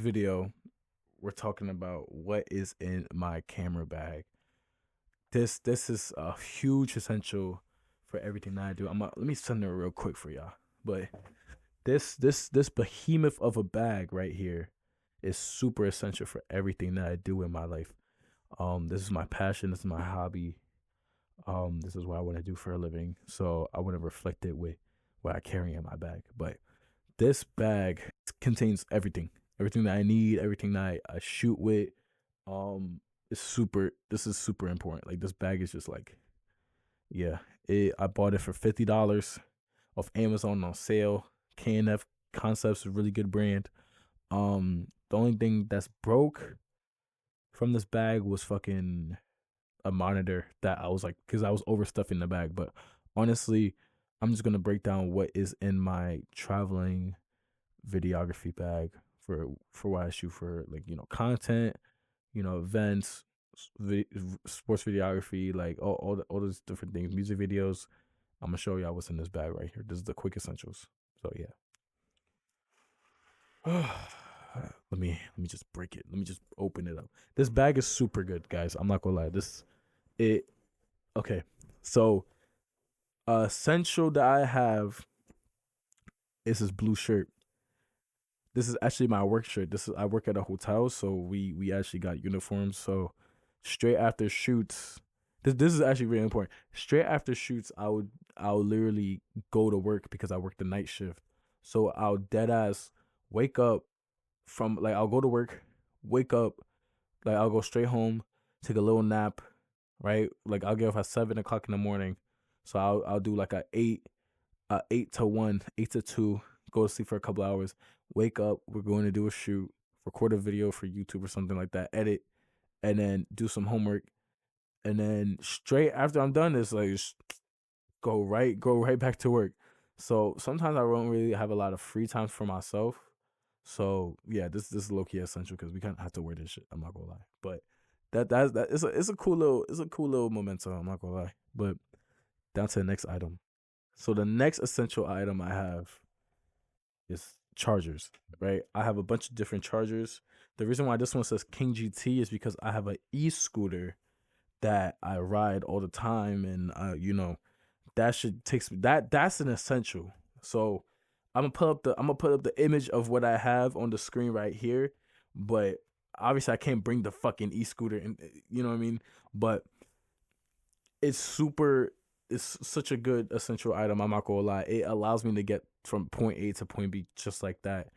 video, we're talking about what is in my camera bag. This is a huge essential for everything that I do. Let me send it real quick for y'all. But this behemoth of a bag right here is super essential for everything that I do in my life. This is my passion. This is my hobby. This is what I want to do for a living. So I want to reflect it with what I carry in my bag. But this bag contains everything that I need, everything that I shoot with. This is super important. Like, this bag is just like, yeah, I bought it for $50 off Amazon on sale. KNF Concepts is a really good brand. The only thing that's broke from this bag was fucking a monitor that I was like, because I was overstuffing the bag. But honestly, I'm just gonna break down what is in my traveling videography bag for what I shoot for, like, content, events, sports videography, like all those different things, music videos. I'm gonna show y'all what's in this bag right here. This is the quick essentials. So yeah. Let me just break it. Let me just open it up. This bag is super good, guys. I'm not gonna lie. It okay. So essential that I have is this blue shirt. This is actually my work shirt. I work at a hotel, so we actually got uniforms. So straight after shoots, this is actually really important. Straight after shoots, I'll literally go to work because I work the night shift. So I'll dead ass wake up from, like, I'll go to work, wake up, like, I'll go straight home, take a little nap, right? Like, I'll get off at 7 o'clock in the morning. So I'll do like a 8 to 1, 8 to 2, go to sleep for a couple hours, wake up, we're going to do a shoot, record a video for YouTube or something like that, edit, and then do some homework. And then straight after I'm done, it's like go right back to work. So sometimes I don't really have a lot of free time for myself. So yeah, this is low key essential because we kind of have to wear this shit. I'm not gonna lie, but that it's a cool little memento. I'm not gonna lie, but down to the next item. So the next essential item I have is chargers, right? I have a bunch of different chargers. The reason why this one says King GT is because I have an e-scooter that I ride all the time, and that shit takes that's an essential. So I'm gonna put up the image of what I have on the screen right here, but obviously I can't bring the fucking e-scooter in, you know what I mean? But it's super it's such a good essential item. I'm not gonna lie. It allows me to get from point A to point B just like that.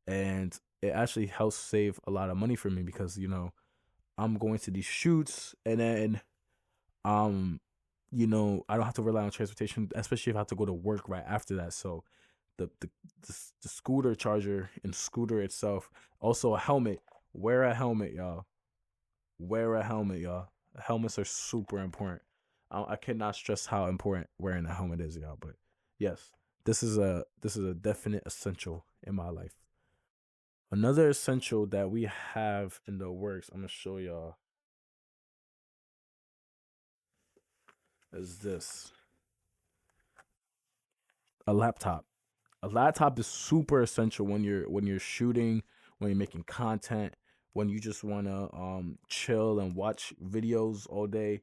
And it actually helps save a lot of money for me because, I'm going to these shoots, and then um I don't have to rely on transportation, especially if I have to go to work right after that. So the scooter charger and scooter itself, also a helmet. Wear a helmet, y'all. Wear a helmet, y'all. Helmets are super important. I cannot stress how important wearing a helmet is, y'all. But yes, this is a definite essential in my life. Another essential that we have in the works, I'm gonna show y'all, is this: a laptop. A laptop is super essential when you're shooting, when you're making content, when you just wanna chill and watch videos all day,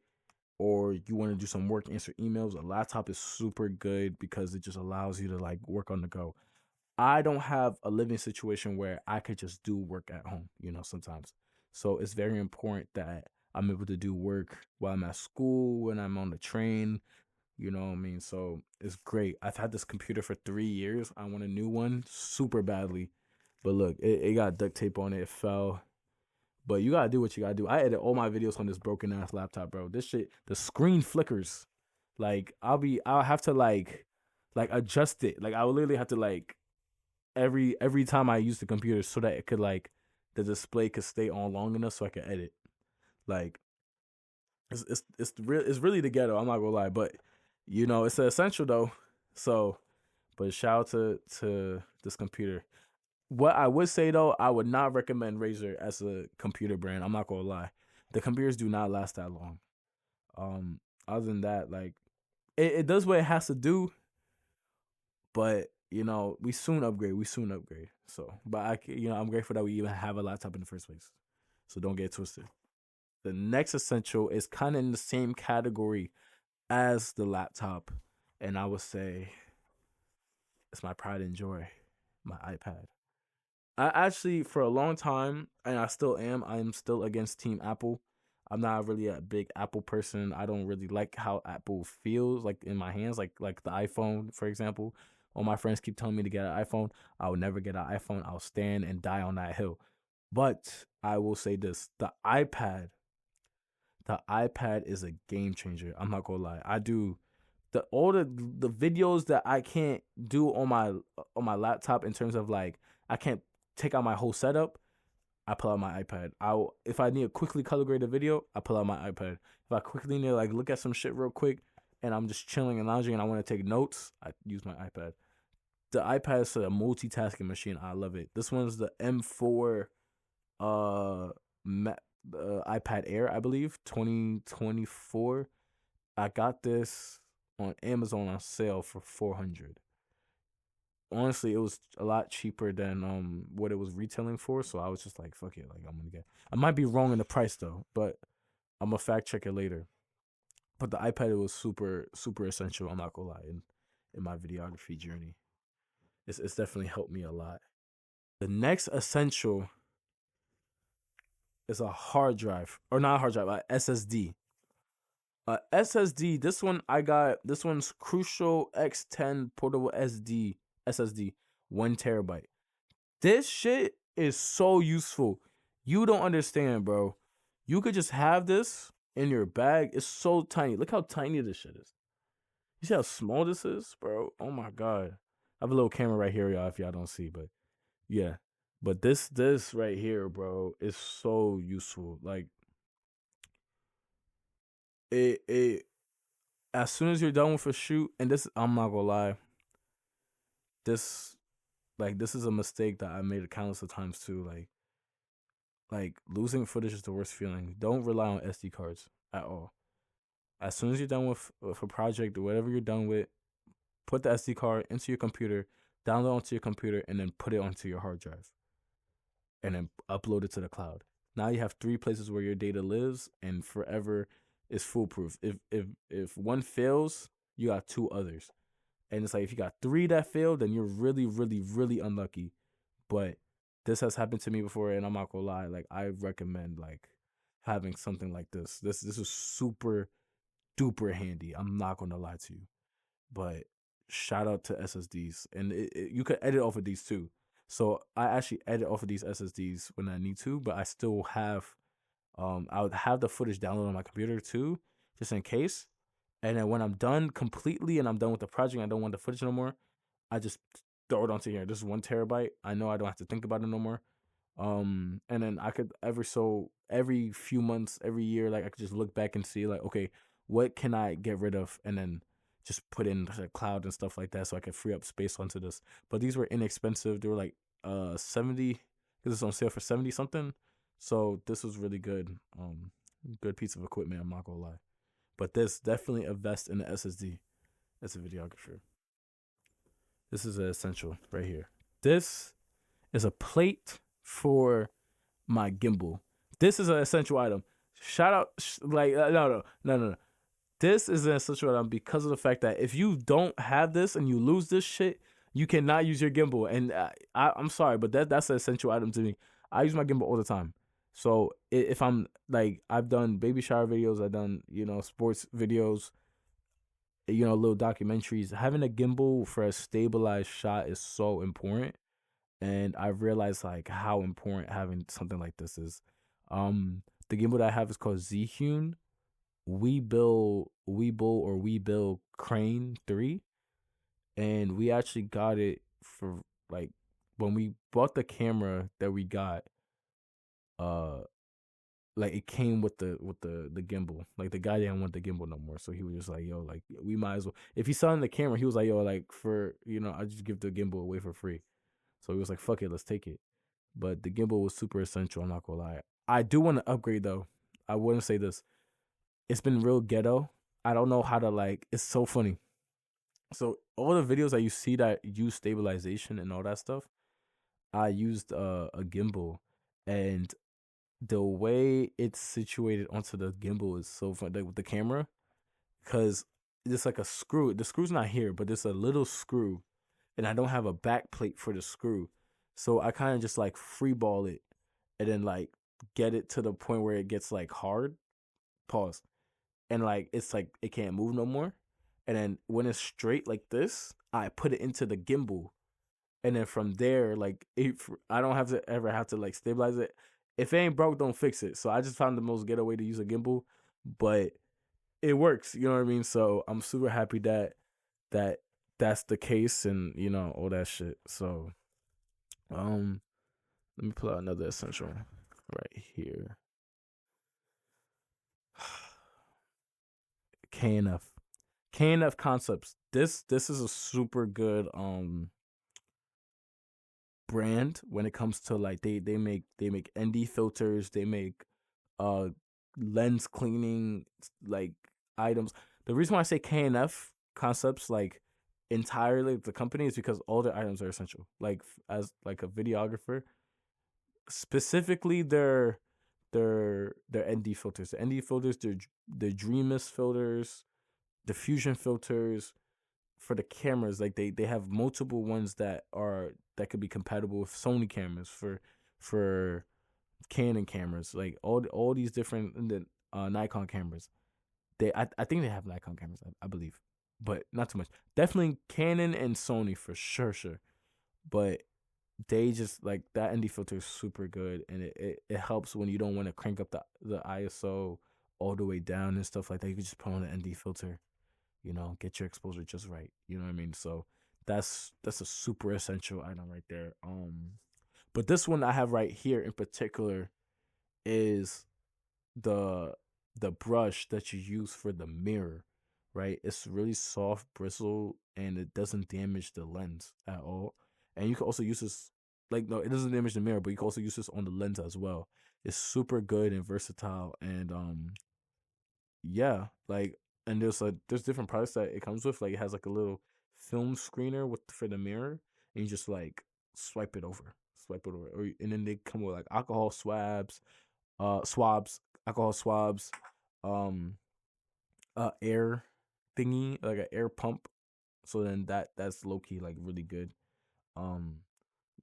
or you want to do some work, answer emails. A laptop is super good because it just allows you to, like, work on the go. I don't have a living situation where I could just do work at home, sometimes. So it's very important that I'm able to do work while I'm at school, when I'm on the train, you know what I mean? So it's great. I've had this computer for 3 years. I want a new one super badly. But look, it got duct tape on it. It fell. But you gotta do what you gotta do. I edit all my videos on this broken ass laptop, bro. This shit, the screen flickers. Like, I'll have to like adjust it. Like, I will literally have to, like, every time I use the computer so that it could, like, the display could stay on long enough so I can edit. Like, it's really the ghetto. I'm not gonna lie, but it's an essential though. So, but shout out to this computer. What I would say though, I would not recommend Razer as a computer brand. I'm not gonna lie, the computers do not last that long. Um, Other than that, like, it does what it has to do, but we soon upgrade. We soon upgrade. So, but I'm grateful that we even have a laptop in the first place. So don't get twisted. The next essential is kind of in the same category as the laptop, and I would say it's my pride and joy, my iPad. I actually, for a long time, and I still am, I'm still against Team Apple. I'm not really a big Apple person. I don't really like how Apple feels like in my hands, like the iPhone, for example. All my friends keep telling me to get an iPhone. I will never get an iPhone. I'll stand and die on that hill. But I will say this: the iPad is a game changer. I'm not gonna lie. I do all the videos that I can't do on my laptop in terms of like I can't take out my whole setup. I pull out my iPad. If I need to quickly color grade a video, I pull out my iPad. If I quickly need to like look at some shit real quick and I'm just chilling and lounging and I want to take notes, I use my iPad. The iPad is a multitasking machine. I love it. This one's the M4 uh, iPad Air, I believe, 2024. I got this on Amazon on sale for 400. Honestly, it was a lot cheaper than what it was retailing for, so I was just like, fuck it, like I'm gonna get. I might be wrong in the price though, but I'm gonna fact check it later. But the iPad was super essential. I'm not gonna lie in my videography journey. It's definitely helped me a lot. The next essential is a hard drive, or not a hard drive, a SSD. SSD. This one I got. This one's Crucial X10 portable SSD, 1 terabyte. This shit is so useful. You don't understand, bro. You could just have this in your bag. It's so tiny. Look how tiny this shit is. You see how small this is, bro? Oh my god. I have a little camera right here, y'all, if y'all don't see, but yeah. But this right here, bro, is so useful. Like it as soon as you're done with a shoot, and this I'm not gonna lie, this this is a mistake that I made countless of times too. Like losing footage is the worst feeling. Don't rely on SD cards at all. As soon as you're done with a project or whatever you're done with, put the SD card into your computer, download onto your computer, and then put it onto your hard drive, and then upload it to the cloud. Now you have 3 places where your data lives, and forever is foolproof. If one fails, you got 2 others, and it's like if you got 3 that failed, then you're really unlucky. But this has happened to me before, and I'm not gonna lie. Like I recommend like having something like this. This is super duper handy. I'm not gonna lie to you, but shout out to SSDs, and you could edit off of these too. So I actually edit off of these SSDs when I need to, but I still have I would have the footage downloaded on my computer too, just in case. And then when I'm done completely and I'm done with the project, I don't want the footage no more. I just throw it onto here. This is 1 terabyte. I know I don't have to think about it no more. And then I could every few months, every year, like I could just look back and see like, okay, what can I get rid of, and then just put in the cloud and stuff like that, so I could free up space onto this. But these were inexpensive. They were like 70, because it's on sale for 70 something. So this was really good. Good piece of equipment. I'm not gonna lie. But this definitely invest in the SSD as a videographer. This is an essential right here. This is a plate for my gimbal. This is an essential item. Shout out, no. This is an essential item because of the fact that if you don't have this and you lose this shit, you cannot use your gimbal. And I'm sorry, but that's an essential item to me. I use my gimbal all the time. So if I'm like, I've done baby shower videos, I've done, sports videos, little documentaries. Having a gimbal for a stabilized shot is so important. And I've realized like how important having something like this is. The gimbal that I have is called Zhune. We build Crane 3, and we actually got it for like when we bought the camera that we got. Like it came with the gimbal. Like the guy didn't want the gimbal no more, so he was just like, yo, like we might as well. If he's selling the camera, he was like, yo, like for I just give the gimbal away for free. So he was like, fuck it, let's take it. But the gimbal was super essential. I'm not gonna lie. I do want to upgrade though. I wouldn't say this. It's been real ghetto. I don't know how to like. It's so funny. So all the videos that you see that use stabilization and all that stuff, I used a gimbal, and the way it's situated onto the gimbal is so fun, like with the camera, because it's like a screw. The screw's not here, but there's a little screw, and I don't have a back plate for the screw, so I kind of just like free ball it, and then like get it to the point where it gets like hard. Pause. And like it's like it can't move no more. And then when it's straight like this, I put it into the gimbal, and then from there, like if I don't have to ever have to like stabilize it. If it ain't broke, don't fix it. So I just found the most ghetto way to use a gimbal, but it works. You know what I mean? So I'm super happy that that's the case, and you know all that shit. So um, let me pull out another essential right here. KNF. KNF Concepts. This is a super good brand when it comes to like they make ND filters, they make uh lens cleaning like items. The reason why I say KNF Concepts like entirely the company is because all their items are essential. Like as like a videographer, specifically their ND filters. The ND filters, their Dreamist filters, the Fusion filters for the cameras. Like they have multiple ones that could be compatible with Sony cameras for Canon cameras. Like all these different Nikon cameras. I think they have Nikon cameras, I believe, but not too much. Definitely Canon and Sony for sure. But they just like that ND filter is super good, and it helps when you don't want to crank up the ISO all the way down and stuff like that. You can just put on an ND filter, get your exposure just right. You know what I mean? So that's a super essential item right there. But this one I have right here in particular is the the brush that you use for the mirror, right? It's really soft, bristle, and it doesn't damage the lens at all. And you can also use this like no, it doesn't damage the mirror, but you can also use this on the lens as well. It's super good and versatile, and yeah, like and there's different products that it comes with. Like it has like a little film screener with for the mirror, and you just like swipe it over, and then they come with like alcohol swabs, um, air thingy, like an air pump. So then that's low key like really good. Um,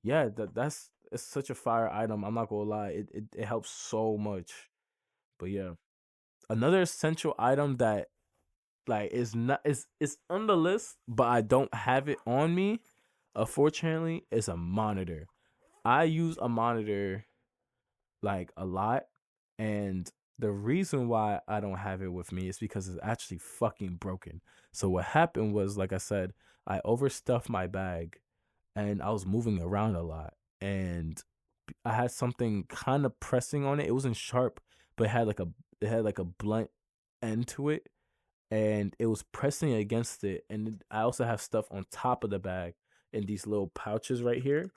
yeah, that's it's such a fire item. I'm not gonna lie, it helps so much. But yeah, another essential item that like is not is on the list, but I don't have it on me. Unfortunately, is a monitor. I use a monitor like a lot, and the reason why I don't have it with me is because it's actually fucking broken. So what happened was, like I said, I overstuffed my bag, and I was moving around a lot, and I had something kind of pressing on it. It wasn't sharp, but it had like a blunt end to it, and it was pressing against it. And I also have stuff on top of the bag in these little pouches right here.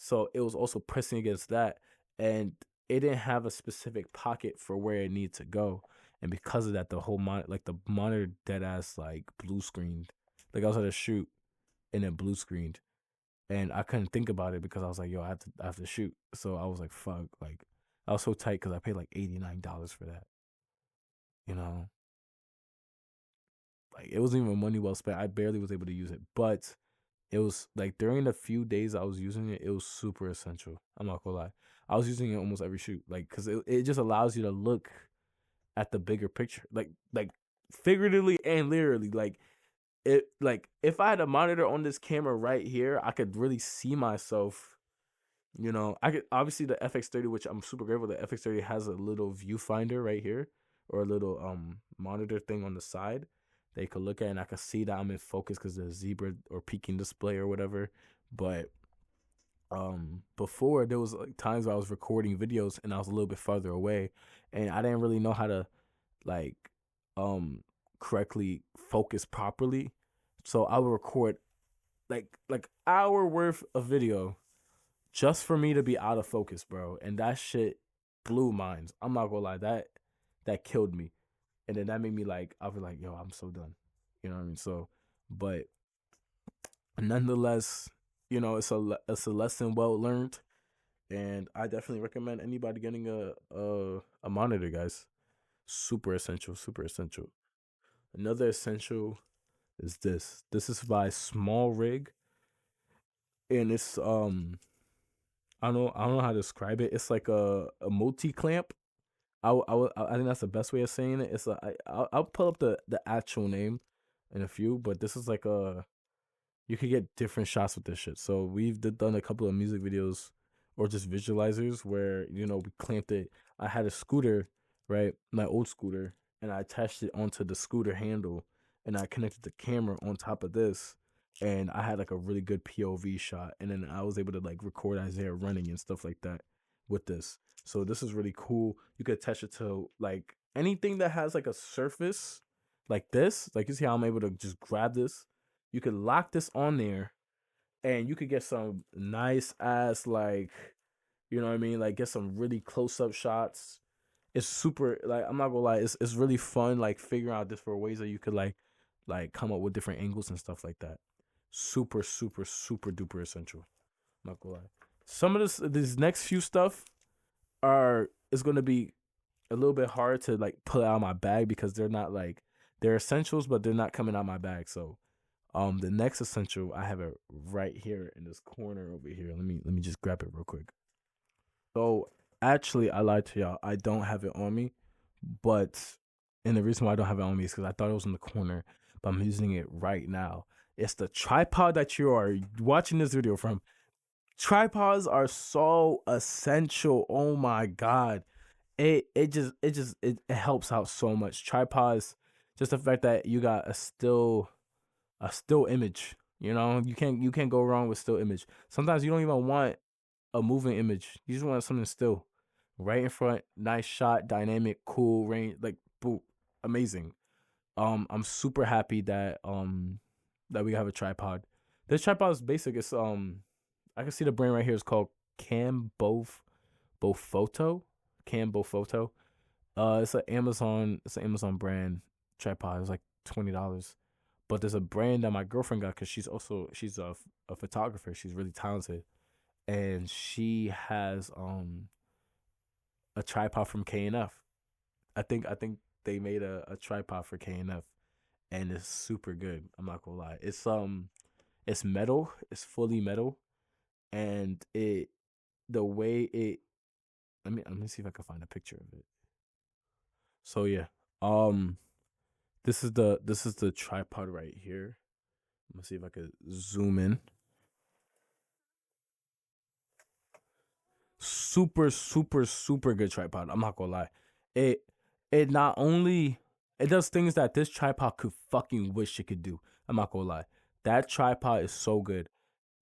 So it was also pressing against that, and it didn't have a specific pocket for where it needed to go. And because of that, the whole the monitor dead ass like blue screened. Like I was at a shoot and then blue screened, and I couldn't think about it because I was like, yo, I have to shoot. So I was like, fuck, like I was so tight because I paid like $89 for that. You know, like it wasn't even money well spent. I barely was able to use it, but it was like during the few days I was using it, it was super essential. I'm not gonna lie. I was using it almost every shoot, like, cause it just allows you to look at the bigger picture, like figuratively and literally. Like if I had a monitor on this camera right here, I could really see myself. I could obviously the FX30, which I'm super grateful. The FX30 has a little viewfinder right here, or a little monitor thing on the side that you could look at, and I could see that I'm in focus because the zebra or peaking display or whatever. But before there was like times where I was recording videos and I was a little bit farther away, and I didn't really know how to like um correctly focus properly. So I would record like hour worth of video just for me to be out of focus, bro. And that shit blew minds. I'm not gonna lie, that killed me. And then that made me like, I was like, yo, I'm so done. You know what I mean? So, but nonetheless, it's a lesson well learned, and I definitely recommend anybody getting a monitor, guys. Super essential, super essential. Another essential is this. This is by Small Rig, and it's I don't know how to describe it. It's like a multi clamp. I think that's the best way of saying it. It's I'll pull up the actual name in a few, but this is like a you could get different shots with this shit. So we've done a couple of music videos or just visualizers where we clamped it. I had a scooter, right, my old scooter, and I attached it onto the scooter handle, and I connected the camera on top of this, and I had like a really good POV shot, and then I was able to like record Isaiah running and stuff like that with this. So this is really cool. You could attach it to like anything that has like a surface like this. Like you see how I'm able to just grab this, you could lock this on there, and you could get some nice ass like what I mean, like get some really close up shots. It's super, like, I'm not gonna lie, it's really fun like figuring out different ways that you could like come up with different angles and stuff like that. Super super super duper essential. I'm not gonna lie. Some of these next few stuff are is gonna be a little bit hard to like pull out of my bag because they're not like they're essentials, but they're not coming out of my bag. So the next essential, I have it right here in this corner over here. Let me just grab it real quick. So actually, I lied to y'all. I don't have it on me, but and the reason why I don't have it on me is because I thought it was in the corner, but I'm using it right now. It's the tripod that you are watching this video from. Tripods are so essential. Oh my god, it helps out so much. Tripods, just the fact that you got a still image. You can't go wrong with still image. Sometimes you don't even want a moving image. You just want something still, right in front, nice shot, dynamic, cool, range, like boom, amazing. I'm super happy that we have a tripod. This tripod is basic. It's I can see the brand right here is called Bofoto. Bofoto. It's an Amazon brand tripod. It's like $20. But there's a brand that my girlfriend got because she's a photographer. She's really talented, and she has a tripod from K&F. I think they made a tripod for K&F, and it's super good. I'm not gonna lie. It's metal. It's fully metal, and the way it. Let me see if I can find a picture of it. So yeah, um, this is the tripod right here. Let me see if I could zoom in. Super super super good tripod. I'm not gonna lie. It it not only it does things that this tripod could fucking wish it could do. I'm not gonna lie. That tripod is so good.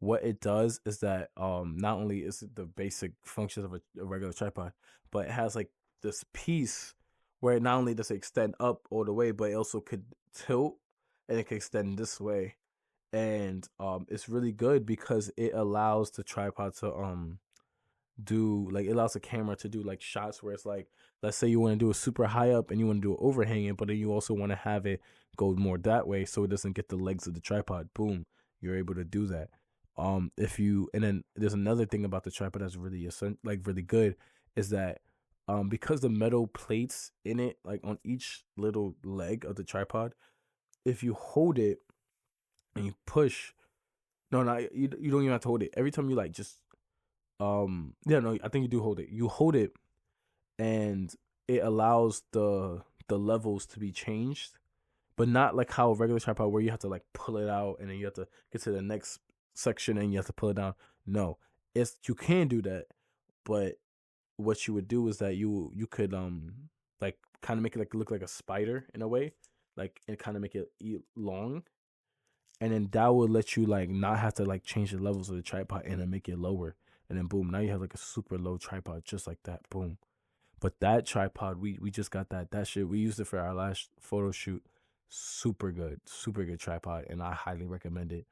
What it does is that not only is it the basic functions of a regular tripod, but it has like this piece where it not only does it extend up all the way, but it also could tilt, and it can extend this way. And it's really good because it allows the tripod to do like it allows the camera to do like shots where it's like, let's say you want to do a super high up and you want to do it overhanging, but then you also want to have it go more that way so it doesn't get the legs of the tripod. Boom, you're able to do that. If you and then there's another thing about the tripod that's really like really good is that because the metal plates in it like on each little leg of the tripod, if you hold it and you push, no, no, you don't even have to hold it. Every time you like just yeah, no, I think you do hold it. You hold it, and it allows the levels to be changed, but not like how a regular tripod where you have to like pull it out and then you have to get to the next section and you have to pull it down. No, it's you can do that, but what you would do is that you could like kind of make it like look like a spider in a way, like and kind of make it long, and then that will let you like not have to like change the levels of the tripod and then make it lower, and then boom, now you have like a super low tripod just like that. Boom. But that tripod, we just got that shit. We used it for our last photo shoot. Super good tripod, and I highly recommend it.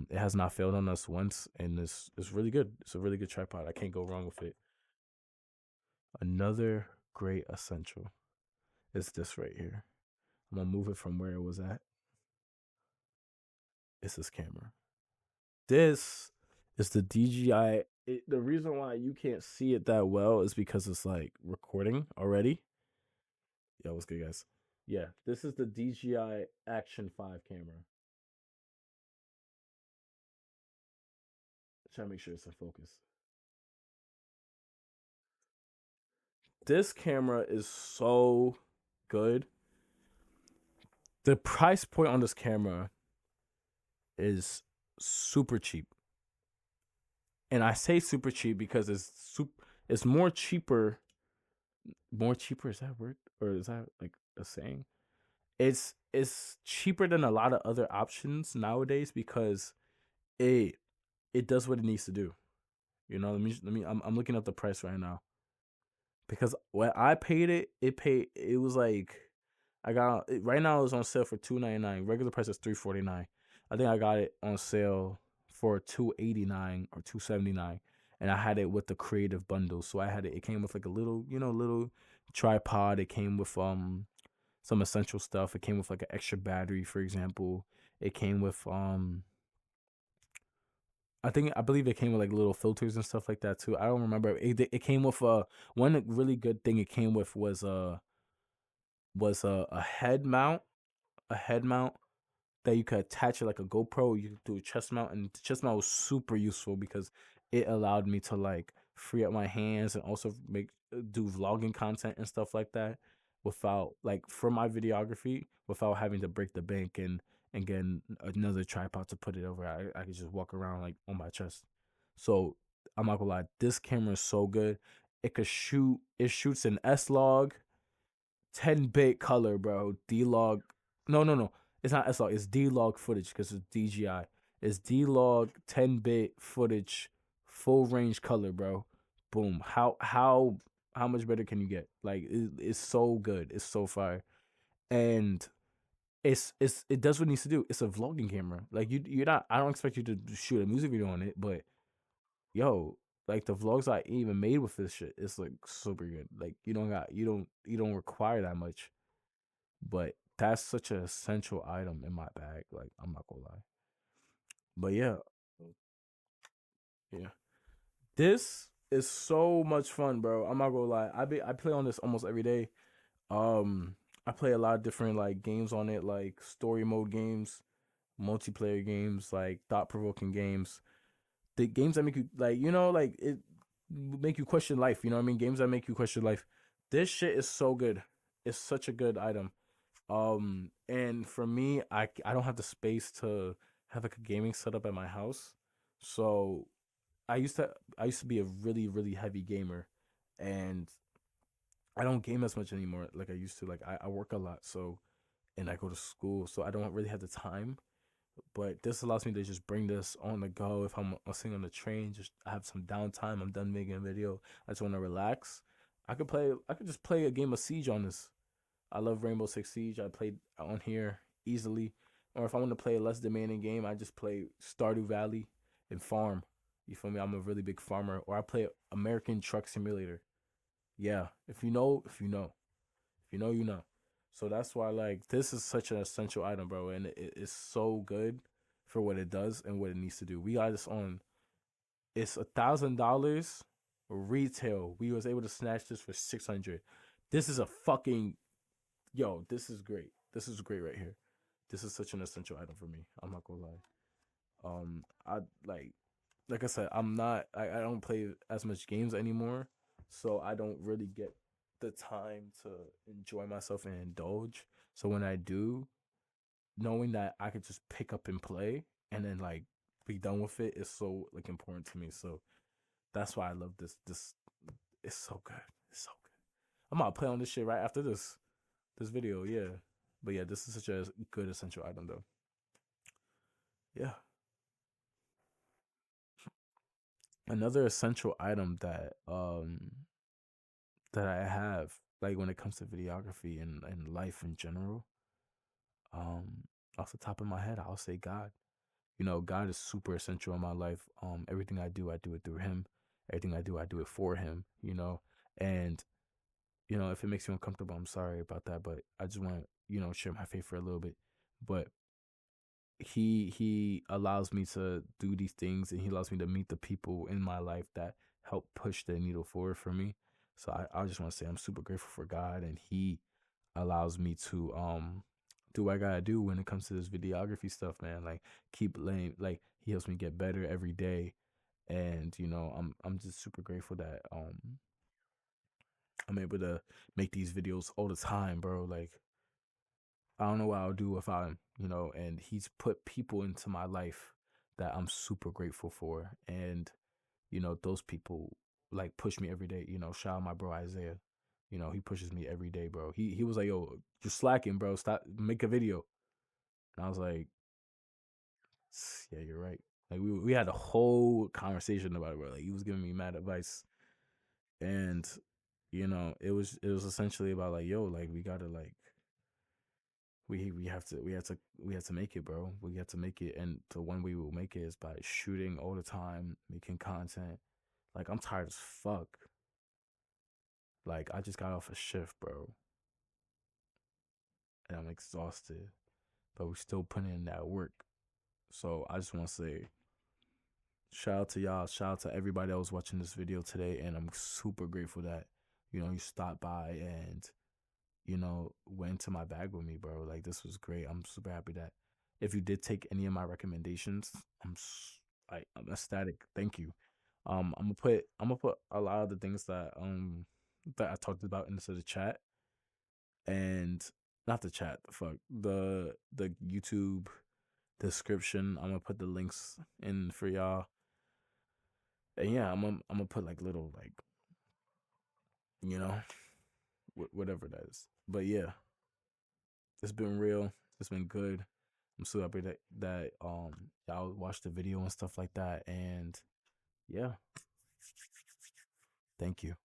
It has not failed on us once, and it's really good. It's a really good tripod. I can't go wrong with it. Another great essential is this right here. I'm gonna move it from where it was at. It's this camera. This is the DJI. The reason why you can't see it that well is because it's like recording already. Yeah, what's good, guys? Yeah, this is the DJI Action 5 camera. Try to make sure it's in focus. This camera is so good. The price point on this camera is super cheap. And I say super cheap because it's more cheaper. More cheaper, is that a word? Or is that like a saying? It's cheaper than a lot of other options nowadays because it it does what it needs to do. I'm looking up the price right now because when I paid it, it was like I got it right now it's on sale for $299. Regular price is $349. I think I got it on sale for $289 or $279, and I had it with the creative bundle. So I had it. It came with like a little tripod. It came with some essential stuff. It came with like an extra battery, for example. It came with I believe it came with like little filters and stuff like that too. I don't remember. It came with one really good thing it came with was a head mount, a head mount that you could attach it like a GoPro. You could do a chest mount, and the chest mount was super useful because it allowed me to like free up my hands and also make do vlogging content and stuff like that without like for my videography without having to break the bank and get another tripod to put it over. I could just walk around like on my chest. So I'm not gonna lie, this camera is so good. It shoots in S log 10-bit color, bro. D log. No, no, no. It's not S log. It's D log footage because it's DJI. It's D log 10-bit footage, full range color, bro. Boom. How much better can you get? Like it's so good. It's so fire, and it does what it needs to do. It's a vlogging camera. Like you're not. I don't expect you to shoot a music video on it, but yo, like the vlogs I even made with this shit, it's like super good. Like you don't require that much. But that's such an essential item in my bag. Like I'm not gonna lie. But yeah, yeah. This is so much fun, bro. I'm not gonna lie. I play on this almost every day. Um, I play a lot of different like games on it, like story mode games, multiplayer games, like thought provoking games. The games that make you like like it make you question life. You know what I mean? Games that make you question life. This shit is so good. It's such a good item. And for me, I don't have the space to have like a gaming setup at my house. So I used to be a really heavy gamer, and I don't game as much anymore like I used to. Like I work a lot, so and I go to school, so I don't really have the time. But this allows me to just bring this on the go. If I'm sitting on the train, just I have some downtime. I'm done making a video. I just want to relax. I could just play a game of Siege on this. I love Rainbow Six Siege. I played on here easily. Or if I want to play a less demanding game, I just play Stardew Valley and farm. You feel me? I'm a really big farmer. Or I play American Truck Simulator. Yeah, if you know, if you know, if you know, you know. So that's why like this is such an essential item, bro, and it's so good for what it does and what it needs to do. We got this on. It's $1,000 retail. We was able to snatch this for 600. This is a fucking yo, this is great. This is great right here. This is such an essential item for me. I'm not gonna lie. I like I said, I don't play as much games anymore, so I don't really get the time to enjoy myself and indulge. So when I do, knowing that I could just pick up and play and then like be done with it is so like important to me. So that's why I love this. This it's so good. It's so good. I'm gonna play on this shit right after this video, yeah. But yeah, this is such a good essential item though. Yeah. Another essential item that I have, like when it comes to videography and life in general, um, off the top of my head, I'll say God. You know, God is super essential in my life. Everything I do it through him. Everything I do it for him, And, if it makes you uncomfortable, I'm sorry about that. But I just want to, share my faith for a little bit. But he allows me to do these things, and he allows me to meet the people in my life that help push the needle forward for me. So I just want to say I'm super grateful for God, and he allows me to do what I gotta do when it comes to this videography stuff, man. Like keep laying, like he helps me get better every day. And I'm just super grateful that I'm able to make these videos all the time, bro. Like I don't know what I'll do without him, and he's put people into my life that I'm super grateful for. And, those people like push me every day. Shout out my bro Isaiah. He pushes me every day, bro. He was like, yo, you're slacking, bro. Stop, make a video. And I was like, yeah, you're right. Like we had a whole conversation about it, bro. Like he was giving me mad advice. And, it was essentially about like, yo, like we gotta like we have to make it, bro. We have to make it, and the one way we'll make it is by shooting all the time, making content. Like I'm tired as fuck. Like I just got off a shift, bro, and I'm exhausted, but we're still putting in that work. So I just want to say shout out to y'all, shout out to everybody that was watching this video today, and I'm super grateful that you stopped by and went into my bag with me, bro. Like this was great. I'm super happy that if you did take any of my recommendations, I'm ecstatic. Thank you. I'm gonna put a lot of the things that I talked about into the chat, and not the chat. Fuck the YouTube description. I'm gonna put the links in for y'all. And yeah, I'm gonna put like little like you know whatever that is. But yeah, it's been real. It's been good. I'm so happy that y'all watched the video and stuff like that. And yeah, thank you.